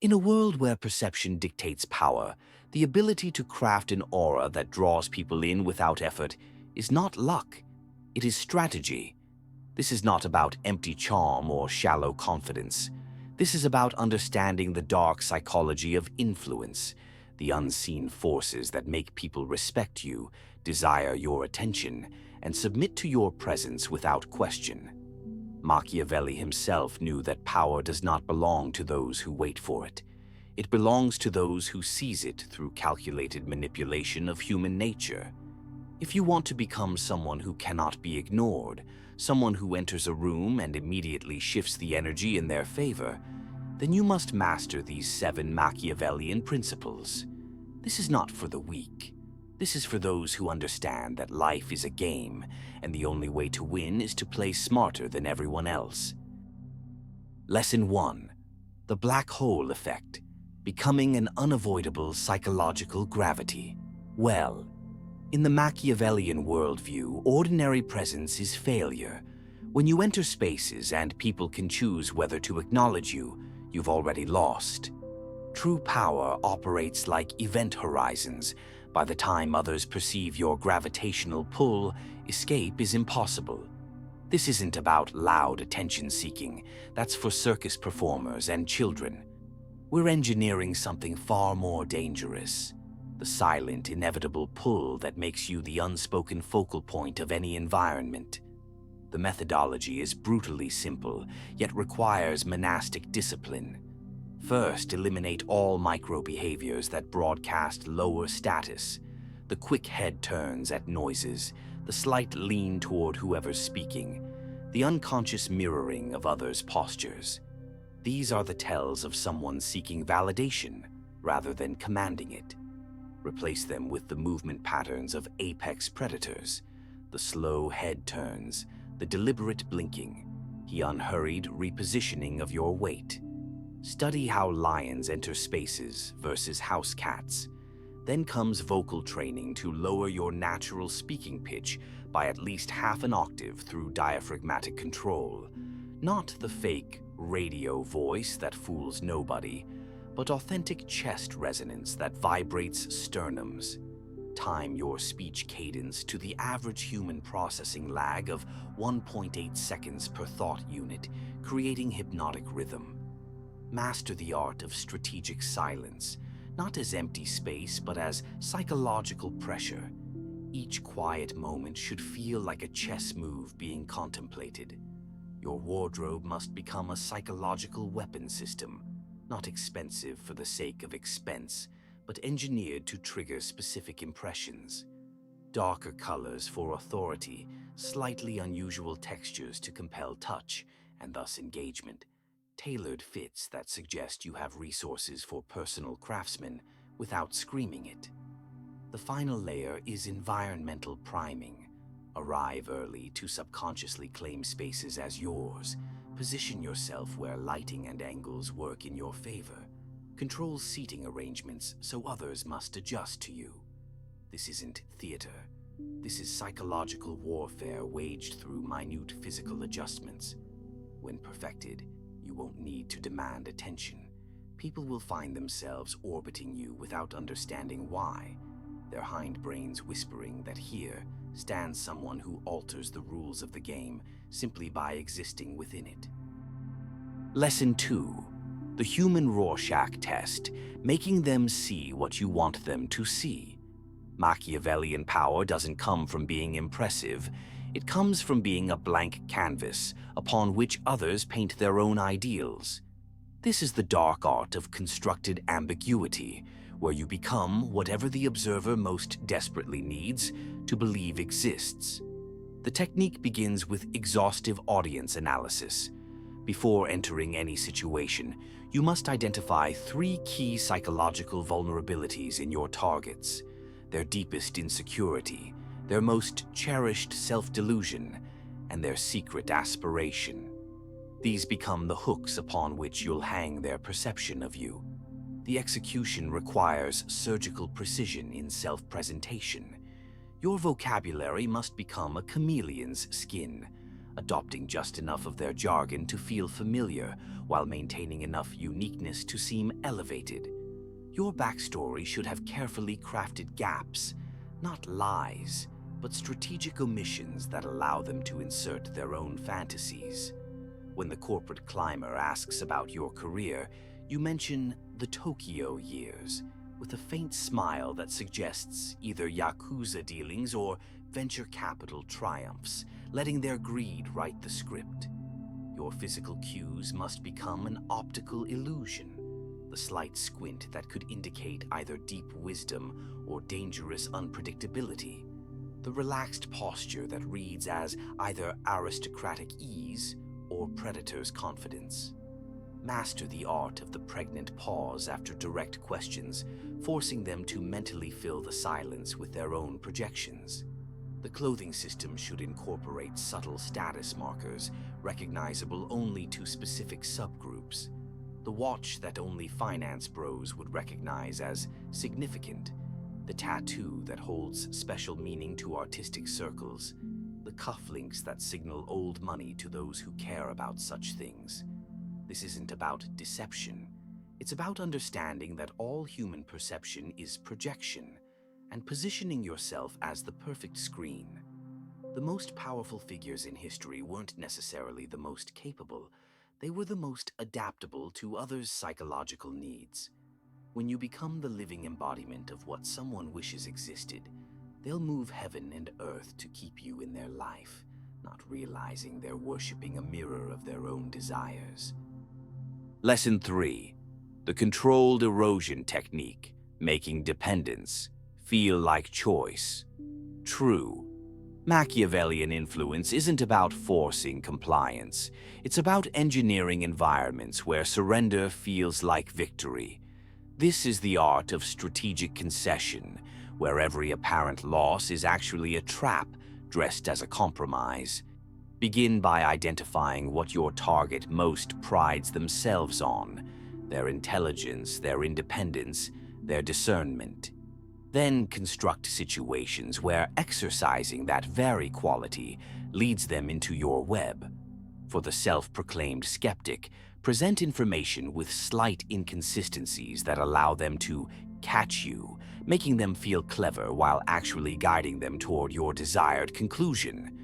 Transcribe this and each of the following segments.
In a world where perception dictates power, the ability to craft an aura that draws people in without effort is not luck, it is strategy. This is not about empty charm or shallow confidence. This is about understanding the dark psychology of influence, the unseen forces that make people respect you, desire your attention, and submit to your presence without question. Machiavelli himself knew that power does not belong to those who wait for it. It belongs to those who seize it through calculated manipulation of human nature. If you want to become someone who cannot be ignored, someone who enters a room and immediately shifts the energy in their favor, then you must master these 7 Machiavellian principles. This is not for the weak. This is for those who understand that life is a game, and the only way to win is to play smarter than everyone else. Lesson 1. The black hole effect. Becoming an unavoidable psychological gravity. Well, in the Machiavellian worldview, ordinary presence is failure. When you enter spaces and people can choose whether to acknowledge you, you've already lost. True power operates like event horizons. By the time others perceive your gravitational pull, escape is impossible. This isn't about loud attention-seeking. That's for circus performers and children. We're engineering something far more dangerous. The silent, inevitable pull that makes you the unspoken focal point of any environment. The methodology is brutally simple, yet requires monastic discipline. First, eliminate all micro-behaviors that broadcast lower status. The quick head turns at noises, the slight lean toward whoever's speaking, the unconscious mirroring of others' postures. These are the tells of someone seeking validation rather than commanding it. Replace them with the movement patterns of apex predators, the slow head turns, the deliberate blinking, the unhurried repositioning of your weight. Study how lions enter spaces versus house cats. Then comes vocal training to lower your natural speaking pitch by at least half an octave through diaphragmatic control. Not the fake radio voice that fools nobody, but authentic chest resonance that vibrates sternums. Time your speech cadence to the average human processing lag of 1.8 seconds per thought unit, creating hypnotic rhythm. Master the art of strategic silence, not as empty space, but as psychological pressure. Each quiet moment should feel like a chess move being contemplated. Your wardrobe must become a psychological weapon system, not expensive for the sake of expense, but engineered to trigger specific impressions. Darker colors for authority, slightly unusual textures to compel touch, and thus engagement. Tailored fits that suggest you have resources for personal craftsmen without screaming it. The final layer is environmental priming. Arrive early to subconsciously claim spaces as yours. Position yourself where lighting and angles work in your favor. Control seating arrangements so others must adjust to you. This isn't theater. This is psychological warfare waged through minute physical adjustments. When perfected, you won't need to demand attention. People will find themselves orbiting you without understanding why, their hindbrains whispering that here stands someone who alters the rules of the game simply by existing within it. Lesson 2. The human Rorschach test, making them see what you want them to see. Machiavellian power doesn't come from being impressive. It comes from being a blank canvas upon which others paint their own ideals. This is the dark art of constructed ambiguity, where you become whatever the observer most desperately needs to believe exists. The technique begins with exhaustive audience analysis. Before entering any situation, you must identify 3 key psychological vulnerabilities in your targets: their deepest insecurity, their most cherished self-delusion, and their secret aspiration. These become the hooks upon which you'll hang their perception of you. The execution requires surgical precision in self-presentation. Your vocabulary must become a chameleon's skin, adopting just enough of their jargon to feel familiar while maintaining enough uniqueness to seem elevated. Your backstory should have carefully crafted gaps, not lies, but strategic omissions that allow them to insert their own fantasies. When the corporate climber asks about your career, you mention the Tokyo years, with a faint smile that suggests either Yakuza dealings or venture capital triumphs, letting their greed write the script. Your physical cues must become an optical illusion, the slight squint that could indicate either deep wisdom or dangerous unpredictability, the relaxed posture that reads as either aristocratic ease or predator's confidence. Master the art of the pregnant pause after direct questions, forcing them to mentally fill the silence with their own projections. The clothing system should incorporate subtle status markers, recognizable only to specific subgroups. The watch that only finance bros would recognize as significant, the tattoo that holds special meaning to artistic circles, the cufflinks that signal old money to those who care about such things. This isn't about deception. It's about understanding that all human perception is projection, and positioning yourself as the perfect screen. The most powerful figures in history weren't necessarily the most capable. They were the most adaptable to others' psychological needs. When you become the living embodiment of what someone wishes existed, they'll move heaven and earth to keep you in their life, not realizing they're worshipping a mirror of their own desires. Lesson 3. The controlled erosion technique, making dependence feel like choice. True. Machiavellian influence isn't about forcing compliance. It's about engineering environments where surrender feels like victory. This is the art of strategic concession, where every apparent loss is actually a trap dressed as a compromise. Begin by identifying what your target most prides themselves on: their intelligence, their independence, their discernment. Then construct situations where exercising that very quality leads them into your web. For the self-proclaimed skeptic, present information with slight inconsistencies that allow them to catch you, making them feel clever while actually guiding them toward your desired conclusion.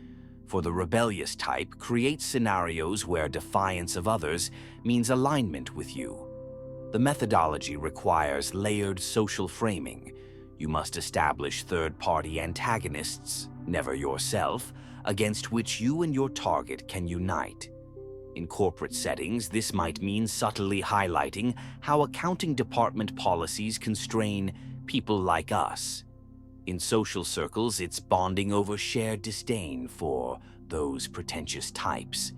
For the rebellious type, create scenarios where defiance of others means alignment with you. The methodology requires layered social framing. You must establish third-party antagonists, never yourself, against which you and your target can unite. In corporate settings, this might mean subtly highlighting how accounting department policies constrain people like us. In social circles, it's bonding over shared disdain for those pretentious types.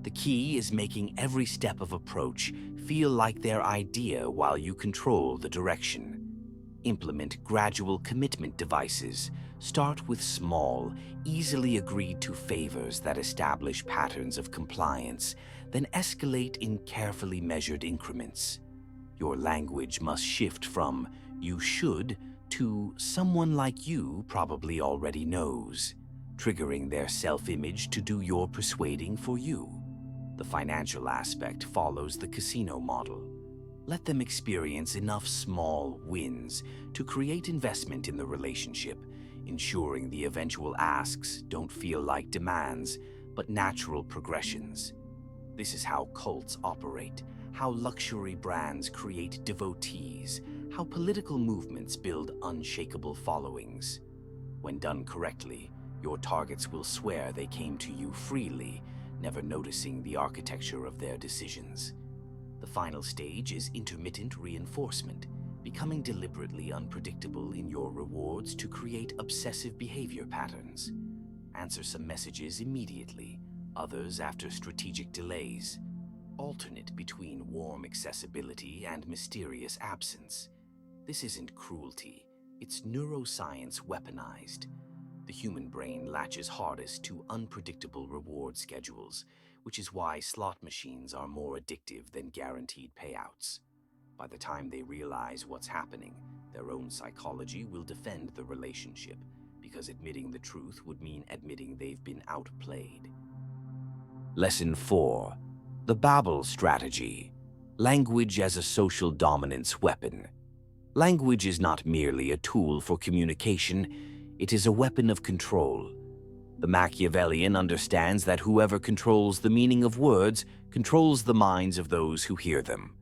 The key is making every step of approach feel like their idea while you control the direction. Implement gradual commitment devices. Start with small, easily agreed to favors that establish patterns of compliance, then escalate in carefully measured increments. Your language must shift from "you should" to "someone like you probably already knows," triggering their self-image to do your persuading for you. The financial aspect follows the casino model. Let them experience enough small wins to create investment in the relationship, ensuring the eventual asks don't feel like demands, but natural progressions. This is how cults operate, how luxury brands create devotees, how political movements build unshakable followings. When done correctly, your targets will swear they came to you freely, never noticing the architecture of their decisions. The final stage is intermittent reinforcement, becoming deliberately unpredictable in your rewards to create obsessive behavior patterns. Answer some messages immediately, others after strategic delays. Alternate between warm accessibility and mysterious absence. This isn't cruelty, it's neuroscience weaponized. The human brain latches hardest to unpredictable reward schedules, which is why slot machines are more addictive than guaranteed payouts. By the time they realize what's happening, their own psychology will defend the relationship, because admitting the truth would mean admitting they've been outplayed. Lesson 4. The Babel Strategy. Language as a social dominance weapon. Language is not merely a tool for communication, it is a weapon of control. The Machiavellian understands that whoever controls the meaning of words controls the minds of those who hear them.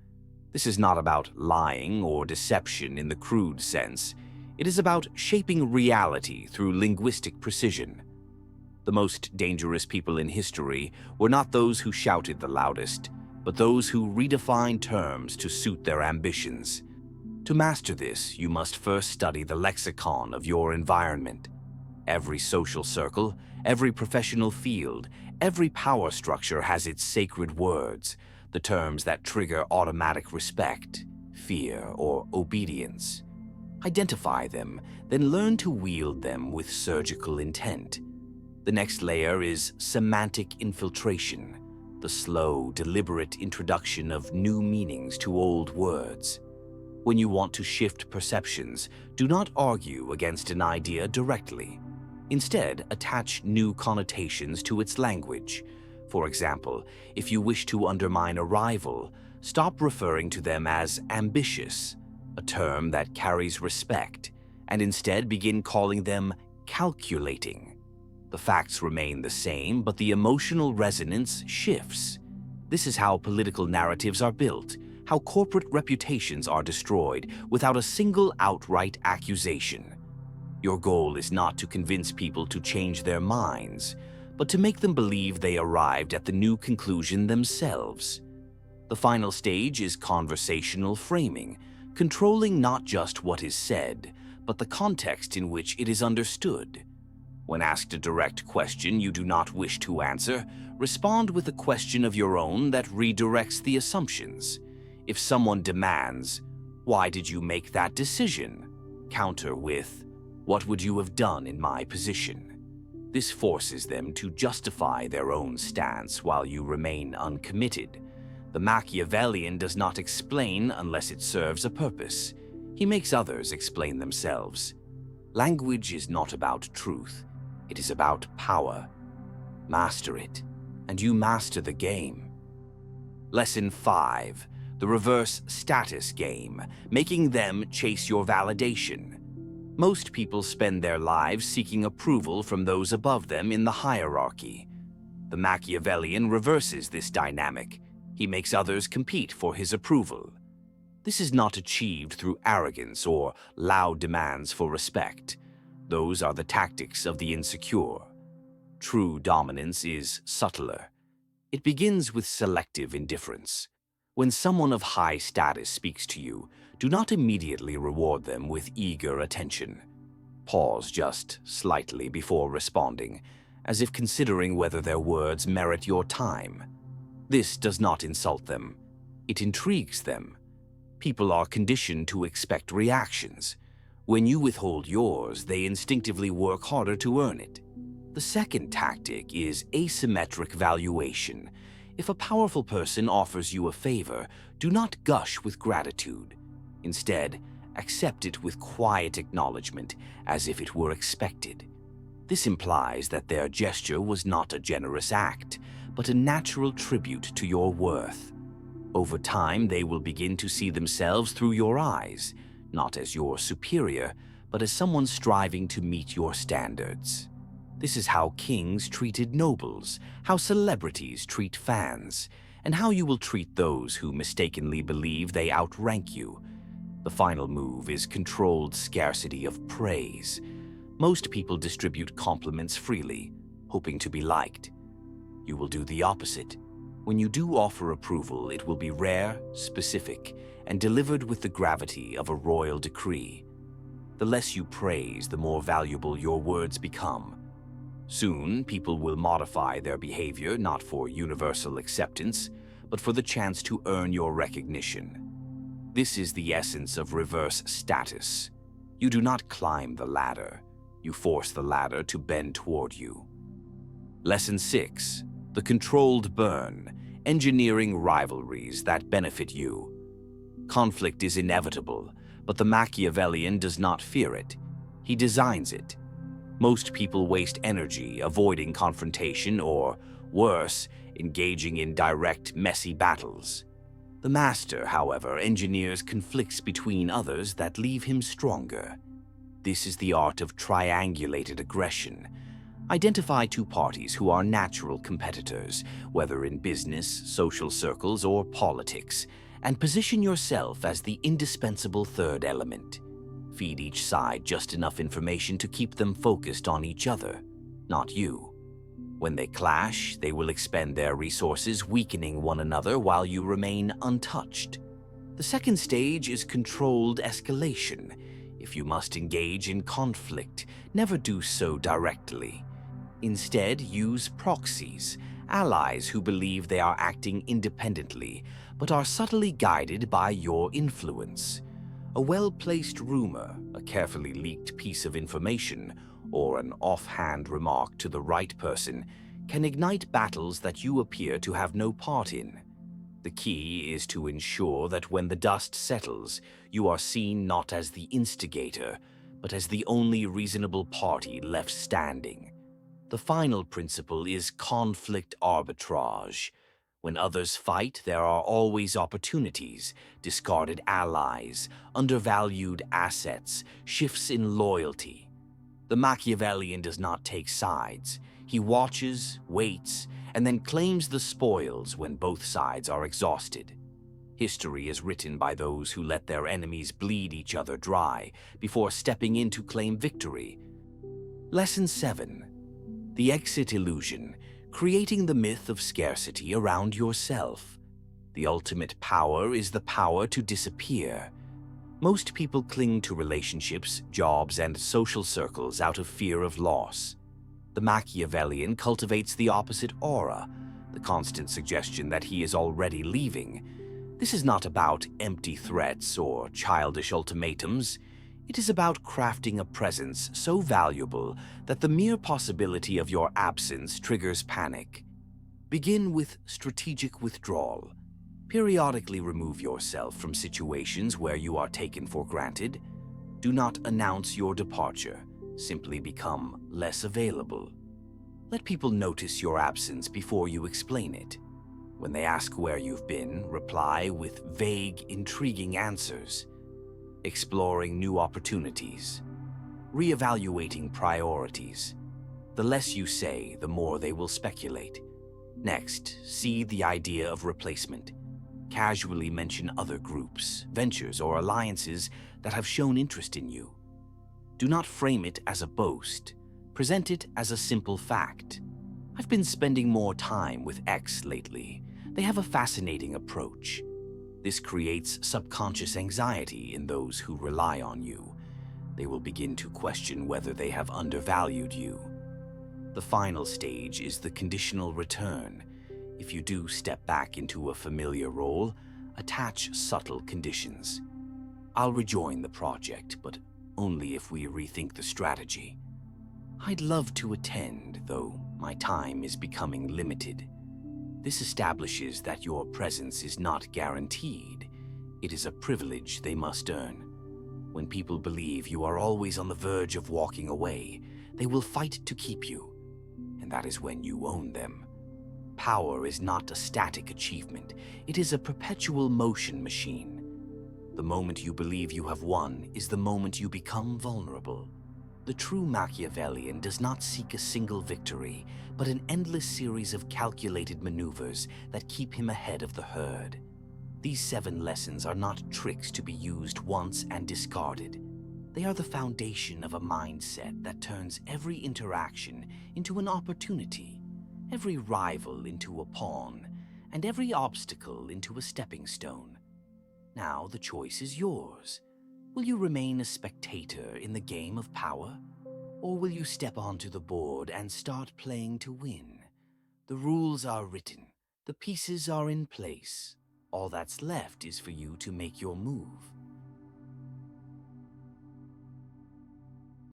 This is not about lying or deception in the crude sense. It is about shaping reality through linguistic precision. The most dangerous people in history were not those who shouted the loudest, but those who redefined terms to suit their ambitions. To master this, you must first study the lexicon of your environment. Every social circle, every professional field, every power structure has its sacred words, the terms that trigger automatic respect, fear, or obedience. Identify them, then learn to wield them with surgical intent. The next layer is semantic infiltration, the slow, deliberate introduction of new meanings to old words. When you want to shift perceptions, do not argue against an idea directly. Instead, attach new connotations to its language. For example, if you wish to undermine a rival, stop referring to them as ambitious, a term that carries respect, and instead begin calling them calculating. The facts remain the same, but the emotional resonance shifts. This is how political narratives are built, how corporate reputations are destroyed without a single outright accusation. Your goal is not to convince people to change their minds, but to make them believe they arrived at the new conclusion themselves. The final stage is conversational framing, controlling not just what is said, but the context in which it is understood. When asked a direct question you do not wish to answer, respond with a question of your own that redirects the assumptions. If someone demands, "Why did you make that decision?" counter with, "What would you have done in my position?" This forces them to justify their own stance while you remain uncommitted. The Machiavellian does not explain unless it serves a purpose. He makes others explain themselves. Language is not about truth. It is about power. Master it, and you master the game. Lesson 5. The reverse status game, making them chase your validation. Most people spend their lives seeking approval from those above them in the hierarchy. The Machiavellian reverses this dynamic. He makes others compete for his approval. This is not achieved through arrogance or loud demands for respect. Those are the tactics of the insecure. True dominance is subtler. It begins with selective indifference. When someone of high status speaks to you, do not immediately reward them with eager attention. Pause just slightly before responding, as if considering whether their words merit your time. This does not insult them. It intrigues them. People are conditioned to expect reactions. When you withhold yours, they instinctively work harder to earn it. The second tactic is asymmetric valuation. If a powerful person offers you a favor, do not gush with gratitude. Instead, accept it with quiet acknowledgement, as if it were expected. This implies that their gesture was not a generous act, but a natural tribute to your worth. Over time, they will begin to see themselves through your eyes, not as your superior, but as someone striving to meet your standards. This is how kings treated nobles, how celebrities treat fans, and how you will treat those who mistakenly believe they outrank you. The final move is controlled scarcity of praise. Most people distribute compliments freely, hoping to be liked. You will do the opposite. When you do offer approval, it will be rare, specific, and delivered with the gravity of a royal decree. The less you praise, the more valuable your words become. Soon, people will modify their behavior not for universal acceptance, but for the chance to earn your recognition. This is the essence of reverse status. You do not climb the ladder. You force the ladder to bend toward you. Lesson 6. The controlled burn, engineering rivalries that benefit you. Conflict is inevitable, but the Machiavellian does not fear it. He designs it. Most people waste energy avoiding confrontation or Worse, engaging in direct, messy battles. The master, however, engineers conflicts between others that leave him stronger. This is the art of triangulated aggression. Identify two parties who are natural competitors, whether in business, social circles, or politics, and position yourself as the indispensable third element. Feed each side just enough information to keep them focused on each other, not you. When they clash, they will expend their resources, weakening one another while you remain untouched. The second stage is controlled escalation. If you must engage in conflict, never do so directly. Instead, use proxies, allies who believe they are acting independently, but are subtly guided by your influence. A well-placed rumor, a carefully leaked piece of information, or an offhand remark to the right person can ignite battles that you appear to have no part in. The key is to ensure that when the dust settles, you are seen not as the instigator, but as the only reasonable party left standing. The final principle is conflict arbitrage. When others fight, there are always opportunities, discarded allies, undervalued assets, shifts in loyalty. The Machiavellian does not take sides. He watches, waits, and then claims the spoils when both sides are exhausted. History is written by those who let their enemies bleed each other dry before stepping in to claim victory. Lesson 7. The exit illusion, creating the myth of scarcity around yourself. The ultimate power is the power to disappear. Most people cling to relationships, jobs, and social circles out of fear of loss. The Machiavellian cultivates the opposite aura, the constant suggestion that he is already leaving. This is not about empty threats or childish ultimatums. It is about crafting a presence so valuable that the mere possibility of your absence triggers panic. Begin with strategic withdrawal. Periodically remove yourself from situations where you are taken for granted. Do not announce your departure. Simply become less available. Let people notice your absence before you explain it. When they ask where you've been, reply with vague, intriguing answers. Exploring new opportunities. Reevaluating priorities. The less you say, the more they will speculate. Next, seed the idea of replacement. Casually mention other groups, ventures, or alliances that have shown interest in you. Do not frame it as a boast. Present it as a simple fact. I've been spending more time with X lately. They have a fascinating approach. This creates subconscious anxiety in those who rely on you. They will begin to question whether they have undervalued you. The final stage is the conditional return. If you do step back into a familiar role, attach subtle conditions. I'll rejoin the project, but only if we rethink the strategy. I'd love to attend, though my time is becoming limited. This establishes that your presence is not guaranteed. It is a privilege they must earn. When people believe you are always on the verge of walking away, they will fight to keep you, and that is when you own them. Power is not a static achievement. It is a perpetual motion machine. The moment you believe you have won is the moment you become vulnerable. The true Machiavellian does not seek a single victory, but an endless series of calculated maneuvers that keep him ahead of the herd. These 7 lessons are not tricks to be used once and discarded. They are the foundation of a mindset that turns every interaction into an opportunity, every rival into a pawn, and every obstacle into a stepping stone. Now the choice is yours. Will you remain a spectator in the game of power? Or will you step onto the board and start playing to win? The rules are written. The pieces are in place. All that's left is for you to make your move.